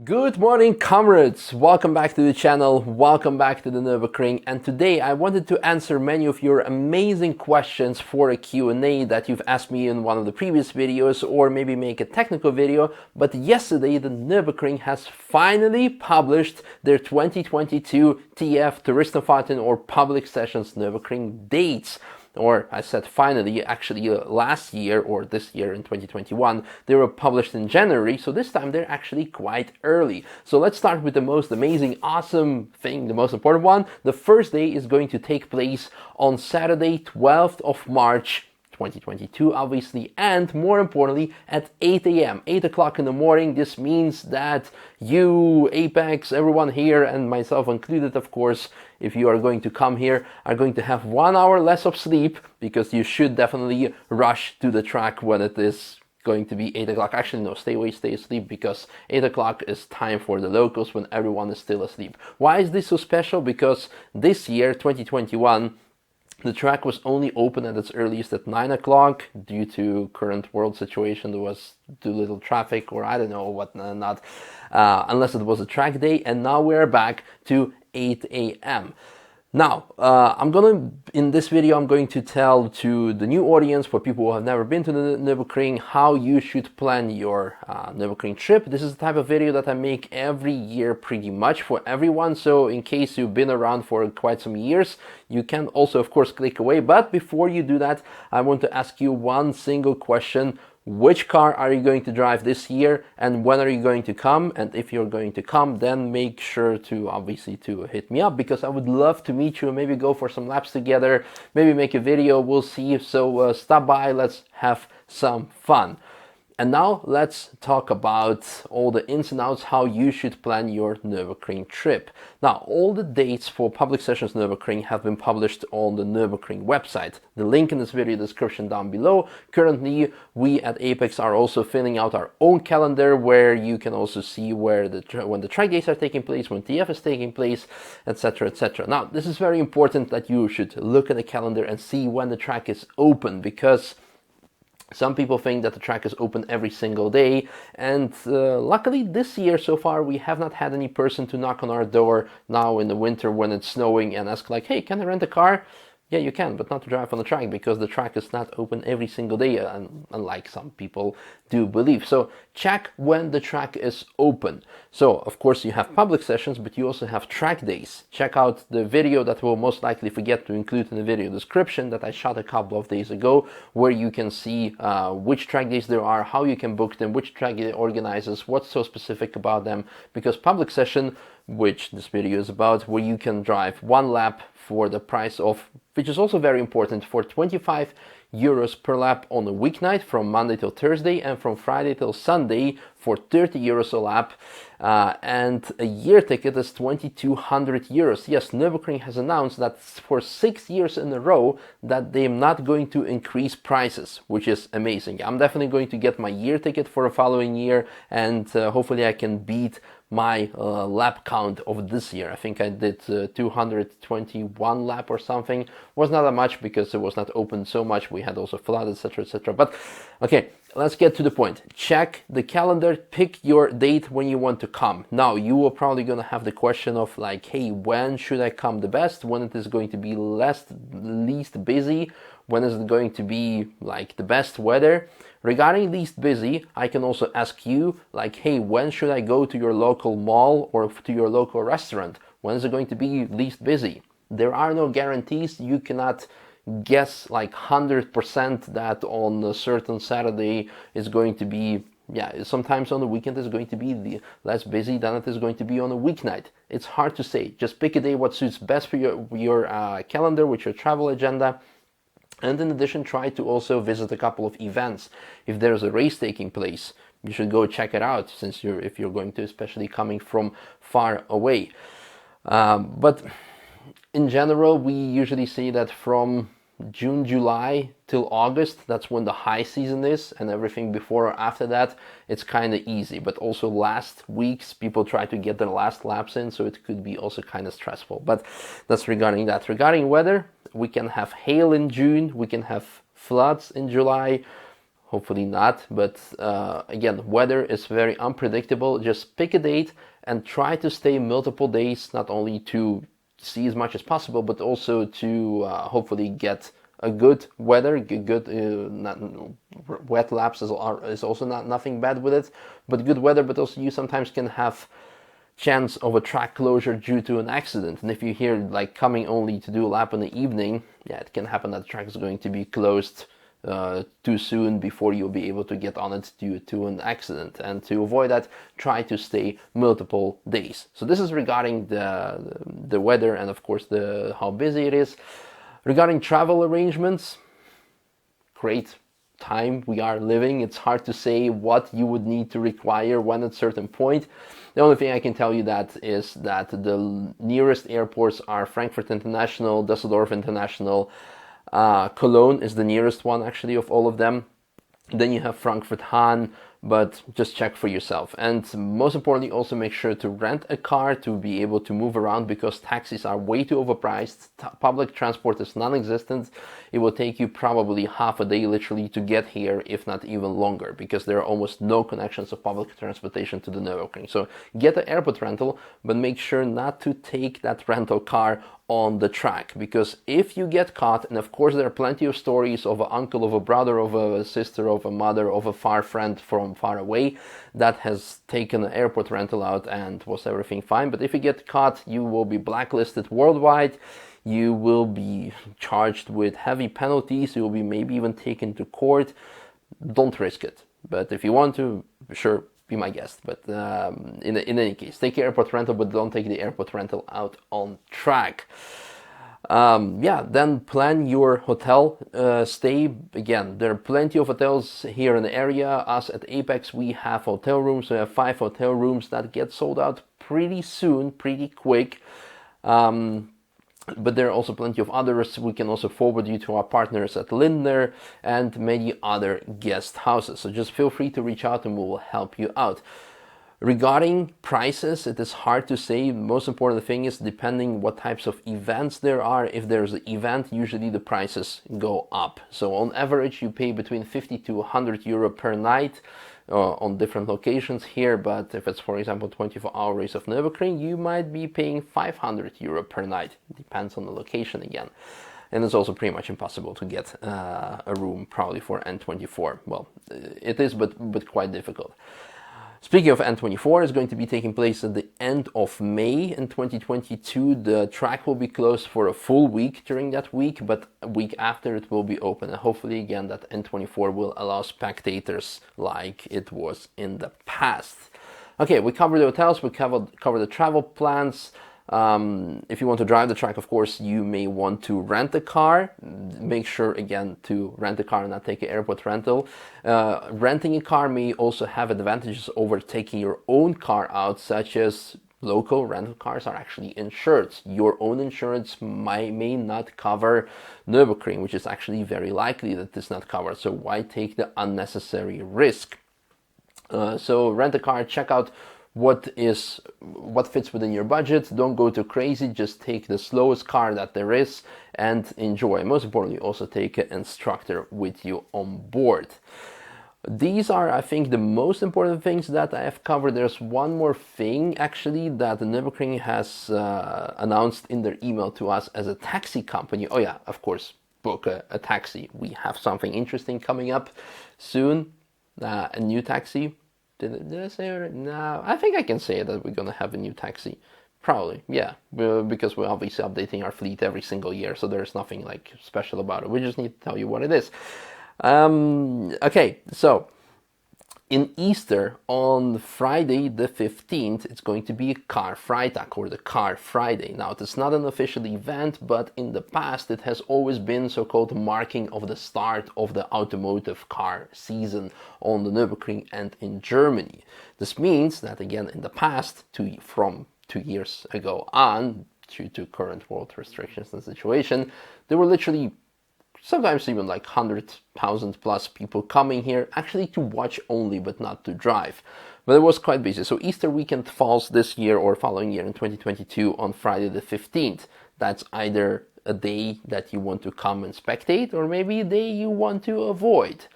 Good morning, comrades! Welcome back to the channel, welcome back to the Nürburgring, and today I wanted to answer many of your amazing questions for a Q&A that you've asked me in one of the previous videos, or maybe make a technical video. But yesterday the Nürburgring has finally published their 2022 TF Touristenfahrten or Public Sessions Nürburgring dates. Or I said finally, actually last year or this year in 2021, they were published in January, so this time they're actually quite early. So let's start with the most amazing, awesome thing, the most important one. The first day is going to take place on Saturday, 12th of March, 2022 obviously, and more importantly at 8 a.m. 8 o'clock in the morning. This means that you, Apex, everyone here and myself included, of course, if you are going to come here, are going to have 1 hour less of sleep, because you should definitely rush to the track when it is going to be 8 o'clock. Actually, no, stay away, stay asleep, because 8 o'clock is time for the locals when everyone is still asleep. Why is this so special? Because this year, 2021, the track was only open at its earliest at 9 o'clock due to current world situation. There was too little traffic, or I don't know what not, unless it was a track day, and now we're back to 8 a.m. Now, in this video, I'm going to tell to the new audience, for people who have never been to the Nürburgring, how you should plan your Nürburgring trip. This is the type of video that I make every year pretty much for everyone. So in case you've been around for quite some years, you can also, of course, click away. But before you do that, I want to ask you one single question. Which car are you going to drive this year, and when are you going to come? And if you're going to come, then make sure to obviously to hit me up, because I would love to meet you and maybe go for some laps together, maybe make a video, we'll see. So stop by, let's have some fun. And now let's talk about all the ins and outs, how you should plan your Nürburgring trip. Now, all the dates for Public Sessions Nürburgring have been published on the Nürburgring website. The link in this video description down below. Currently, we at Apex are also filling out our own calendar, where you can also see when the track days are taking place, when TF is taking place, etc, etc. Now, this is very important that you should look at the calendar and see when the track is open, because some people think that the track is open every single day, and luckily this year so far we have not had any person to knock on our door now in the winter when it's snowing and ask like, hey, can I rent a car? Yeah, you can, but not to drive on the track, because the track is not open every single day, unlike some people do believe. So check when the track is open. So of course you have public sessions, but you also have track days. Check out the video that we'll most likely forget to include in the video description that I shot a couple of days ago, where you can see which track days there are, how you can book them, which track day organizes, what's so specific about them. Because public session, which this video is about, where you can drive one lap for the price of, which is also very important, for 25 euros per lap on a weeknight from Monday till Thursday, and from Friday till Sunday for 30 euros a lap. And a year ticket is 2,200 euros. Yes, Nürburgring has announced that for 6 years in a row that they're not going to increase prices, which is amazing. I'm definitely going to get my year ticket for the following year, and hopefully I can beat my lap count of this year. I think I did 221 lap or something. Was not that much because it was not open so much. We had also flood, etc, etc. But okay, let's get to the point. Check the calendar, pick your date when you want to come. Now, you are probably going to have the question of like, hey, when should I come the best? When it is going to be least busy? When is it going to be like the best weather? Regarding least busy, I can also ask you like, hey, when should I go to your local mall or to your local restaurant? When is it going to be least busy? There are no guarantees. You cannot guess like 100% that on a certain Saturday is going to be, yeah, sometimes on the weekend is going to be less busy than it is going to be on a weeknight. It's hard to say. Just pick a day what suits best for your calendar with your travel agenda. And in addition, try to also visit a couple of events. If there's a race taking place, you should go check it out, since if you're going to, especially coming from far away. But in general, we usually see that from June, July till August, that's when the high season is, and everything before or after that, it's kind of easy. But also last weeks, people try to get their last laps in, so it could be also kind of stressful. But that's regarding that. Regarding weather, we can have hail in June, we can have floods in July. hopefully not, but again, weather is very unpredictable. Just pick a date and try to stay multiple days, not only to see as much as possible, but also to hopefully get a good weather. Not wet laps is also nothing bad with it, but good weather. But also you sometimes can have chance of a track closure due to an accident, and if you hear like coming only to do a lap in the evening, yeah, it can happen that the track is going to be closed too soon before you'll be able to get on it due to an accident. And to avoid that, try to stay multiple days. So this is regarding the weather and of course how busy it is. Regarding travel arrangements, great time we are living. It's hard to say what you would need to require when at a certain point. The only thing I can tell you that is that the nearest airports are Frankfurt International, Düsseldorf International, Cologne is the nearest one actually of all of them. Then you have Frankfurt Hahn, but just check for yourself. And most importantly, also make sure to rent a car to be able to move around, because taxis are way too overpriced. Public transport is non-existent. It will take you probably half a day literally to get here, if not even longer, because there are almost no connections of public transportation to the Nürburgring. So get an airport rental, but make sure not to take that rental car on the track, because if you get caught, and of course there are plenty of stories of an uncle, of a brother, of a sister, of a mother, of a far friend from far away that has taken an airport rental out and was everything fine, but if you get caught, you will be blacklisted worldwide. You will be charged with heavy penalties. You will be maybe even taken to court. Don't risk it. But if you want to, sure, be my guest. But in any case, take your airport rental, but don't take the airport rental out on track. Then plan your hotel stay. Again, there are plenty of hotels here in the area. Us at Apex, we have hotel rooms. We have 5 hotel rooms that get sold out pretty soon, pretty quick. But there are also plenty of others. We can also forward you to our partners at Lindner and many other guest houses. So just feel free to reach out and we will help you out. Regarding prices, it is hard to say. The most important thing is depending what types of events there are. If there's an event, usually the prices go up. So on average, you pay between 50 to 100 euro per night on different locations here. But if it's, for example, 24-hour race of Nürburgring, you might be paying 500 euro per night. Depends on the location again. And it's also pretty much impossible to get a room probably for N24. Well, it is, but quite difficult. Speaking of N24, it's going to be taking place at the end of May in 2022. The track will be closed for a full week during that week, but a week after it will be open. And hopefully, again, that N24 will allow spectators like it was in the past. Okay, we covered the hotels, we covered the travel plans. If you want to drive the track, of course, you may want to rent a car. Make sure, again, to rent a car and not take an airport rental. Renting a car may also have advantages over taking your own car out, such as local rental cars are actually insured. Your own insurance may not cover Nürburgring, which is actually very likely that it's not covered. So why take the unnecessary risk? So rent a car, check out what fits within your budget. Don't go too crazy. Just take the slowest car that there is and enjoy. Most importantly, also take an instructor with you on board. These are, I think, the most important things that I have covered. There's one more thing actually that the Nürburgring has announced in their email to us as a taxi company. Oh yeah, of course, book a taxi. We have something interesting coming up soon. A new taxi. Did I say it? No, I think I can say that we're going to have a new taxi. Probably, yeah, because we're obviously updating our fleet every single year, so there's nothing like special about it. We just need to tell you what it is. Okay, so in Easter, on Friday the 15th, it's going to be a Car Freitag, or the Car Friday. Now, it's not an official event, but in the past it has always been so-called marking of the start of the automotive car season on the Nürburgring and in Germany. This means that, again, in the past, from 2 years ago on, due to current world restrictions and situation, there were literally sometimes even like 100,000 plus people coming here actually to watch only, but not to drive. But it was quite busy. So Easter weekend falls this year or following year in 2022 on Friday the 15th. That's either a day that you want to come and spectate, or maybe a day you want to avoid.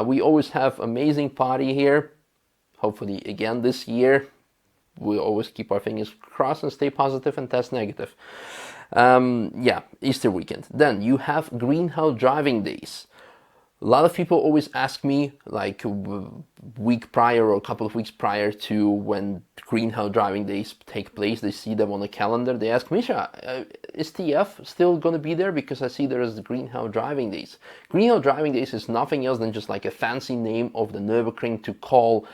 We always have amazing party here. Hopefully again this year. We always keep our fingers crossed and stay positive and test negative. Yeah, Easter weekend. Then you have Green Hell driving days. A lot of people always ask me, like a week prior or a couple of weeks prior to when Green Hell driving days take place, they see them on the calendar. They ask, Misha, is TF still going to be there? Because I see there is the Green Hell driving days. Green Hell driving days is nothing else than just like a fancy name of the Nürburgring to call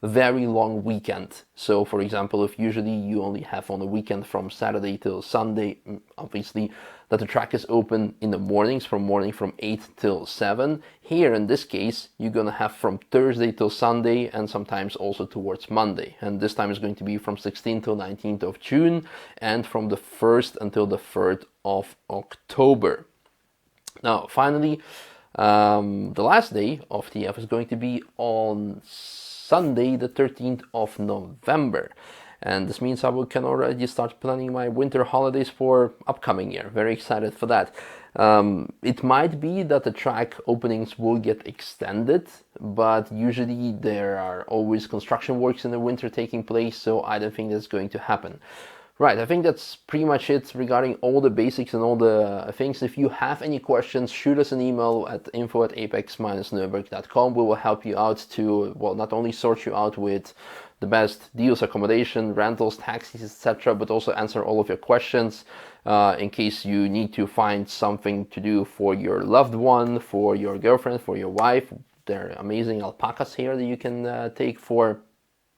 very long weekend. So for example, if usually you only have on the weekend from Saturday till Sunday, obviously that the track is open in the mornings from 8 till 7. Here in this case, you're gonna have from Thursday till Sunday and sometimes also towards Monday. And this time is going to be from 16th till 19th of June and from the 1st until the 3rd of October. Now, finally, the last day of TF is going to be on Sunday, the 13th of November. And this means I can already start planning my winter holidays for upcoming year. Very excited for that. It might be that the track openings will get extended, but usually there are always construction works in the winter taking place, so I don't think that's going to happen. Right, I think that's pretty much it regarding all the basics and all the things. If you have any questions, shoot us an email at info@apex-nurburg.com. We will help you out to, well, not only sort you out with the best deals, accommodation, rentals, taxis, etc., but also answer all of your questions in case you need to find something to do for your loved one, for your girlfriend, for your wife. There are amazing alpacas here that you can take for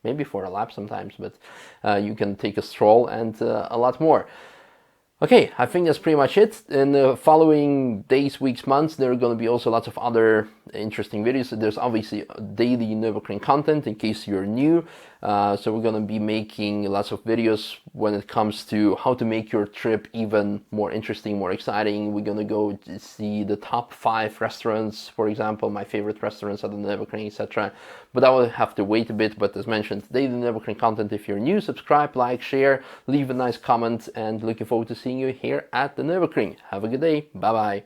maybe for a lap sometimes, but you can take a stroll and a lot more. Okay, I think that's pretty much it. In the following days, weeks, months, there are going to be also lots of other interesting videos. There's obviously daily Nürburgring content in case you're new. So we're going to be making lots of videos when it comes to how to make your trip even more interesting, more exciting. We're going to go to see the top 5 restaurants, for example, my favorite restaurants at the Nürburgring, etc. But I will have to wait a bit. But as mentioned, daily Nürburgring content. If you're new, subscribe, like, share, leave a nice comment, and looking forward to seeing you here at the Nürburgring. Have a good day. Bye-bye.